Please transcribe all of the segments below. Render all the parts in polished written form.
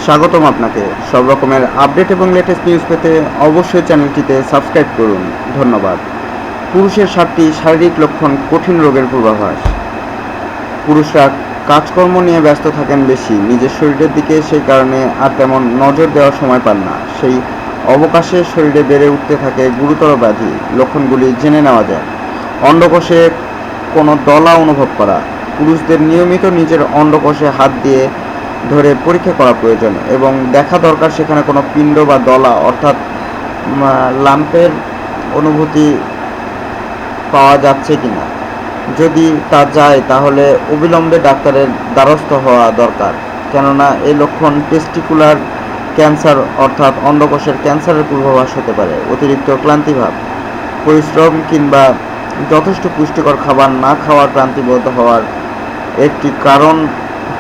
স্বাগতম আপনাকে। সব রকমের আপডেট এবং লেটেস্ট নিউজ পেতে অবশ্যই চ্যানেলটিতে সাবস্ক্রাইব করুন। ধন্যবাদ। পুরুষের 7টি শারীরিক লক্ষণ কঠিন রোগের পূর্বাভাস। পুরুষরা কাজকর্ম নিয়ে ব্যস্ত থাকেন বেশি, নিজের শরীরের দিকে সেই কারণে আর তেমন নজর দেওয়ার সময় পান না। সেই অবকাশে শরীরে বেড়ে উঠতে থাকে গুরুতর ব্যাধি। লক্ষণগুলি জেনে নেওয়া যায়। অন্ডকোষে কোনো দলা অনুভব করা। পুরুষদের নিয়মিত নিজের অন্ডকোষে হাত দিয়ে ধরে পরীক্ষা করা প্রয়োজন এবং দেখা দরকার সেখানে কোনো পিণ্ড বা দলা অর্থাৎ লাম্পের অনুভূতি পাওয়া যাচ্ছে কিনা। যদি তা যায় তাহলে অবিলম্বে ডাক্তারের দ্বারস্থ হওয়া দরকার, কেননা এই লক্ষণ টেস্টিকুলার ক্যান্সার অর্থাৎ অন্ডকোষের ক্যান্সারের পূর্বাভাস হতে পারে। অতিরিক্ত ক্লান্তিভাব, পরিশ্রম কিংবা যথেষ্ট পুষ্টিকর খাবার না খাওয়ার ক্লান্তিবোধ হওয়ার একটি কারণ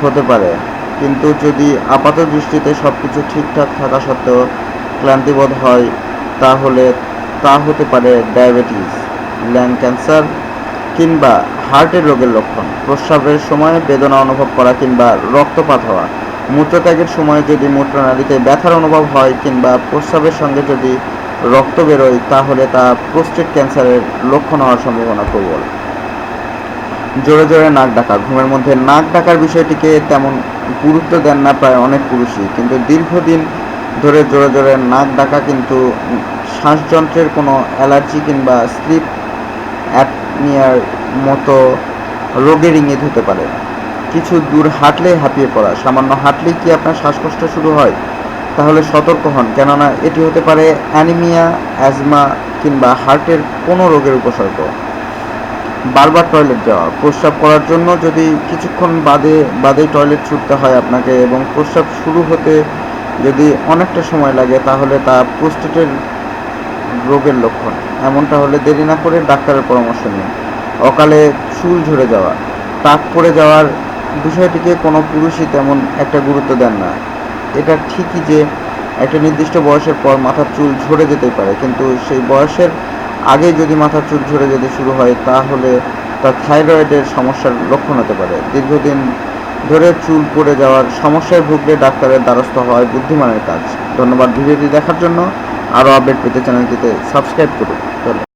হতে পারে। কিন্তু যদি আপাত দৃষ্টিতে সব কিছু ঠিকঠাক থাকা সত্ত্বেও ক্লান্তিবোধ হয় তাহলে তা হতে পারে ডায়াবেটিস, ল্যাং ক্যান্সার কিংবা হার্টের রোগের লক্ষণ। প্রস্রাবের সময় বেদনা অনুভব করা কিংবা রক্তপাত হওয়া। মূত্রত্যাগের সময় যদি মূত্রনালীতে ব্যথার অনুভব হয় কিংবা প্রস্রাবের সঙ্গে যদি রক্ত বেরোয় তাহলে তা প্রোস্টেট ক্যান্সারের লক্ষণ হওয়ার সম্ভাবনা প্রবল। জোরে জোরে নাক ডাকা। ঘুমের মধ্যে নাক ডাকার বিষয়টিকে তেমন গুরুত্ব দেন না প্রায় অনেক পুরুষই, কিন্তু দীর্ঘদিন ধরে জোরে জোরে নাক ডাকা কিন্তু শ্বাসযন্ত্রের কোনো অ্যালার্জি কিংবা স্লিপ অ্যাপনিয়ার মতো রোগের ইঙ্গিত হতে পারে। কিছু দূর হাঁটলেই হাঁপিয়ে পড়া। সামান্য হাঁটলেই কি আপনার শ্বাসকষ্ট শুরু হয়? তাহলে সতর্ক হন, কেননা এটি হতে পারে অ্যানিমিয়া, অ্যাজমা কিংবা হার্টের কোনো রোগের উপসর্গ। বারবার টয়লেট যাওয়া। প্রস্রাব করার জন্য যদি কিছুক্ষণ বাদে টয়লেট ছুটতে হয় আপনাকে এবং প্রস্রাব শুরু হতে যদি অনেকটা সময় লাগে তাহলে তা প্রোস্টেটের রোগের লক্ষণ। এমনটা হলে দেরি না করে ডাক্তারের পরামর্শ নিন। অকালে চুল ঝরে যাওয়া। টাক পড়ে যাওয়ার বিষয়টিকে কোনো পুরুষই তেমন একটা গুরুত্ব দেন না। এটা ঠিকই যে একটা নির্দিষ্ট বয়সের পর মাথার চুল ঝরে যেতেই পারে, কিন্তু সেই বয়সের আগে যদি মাথার চুল ঝরে যেতে শুরু হয় তাহলে তা থাইরয়েডের সমস্যার লক্ষণ হতে পারে। দীর্ঘদিন ধরে চুল পড়ে যাওয়ার সমস্যায় ভুগলে ডাক্তারের দ্বারস্থ হওয়াই বুদ্ধিমানের কাজ। ধন্যবাদ ভিডিওটি দেখার জন্য। আরও আপডেট পেতে চ্যানেলটিতে সাবস্ক্রাইব করুন। ধন্যবাদ।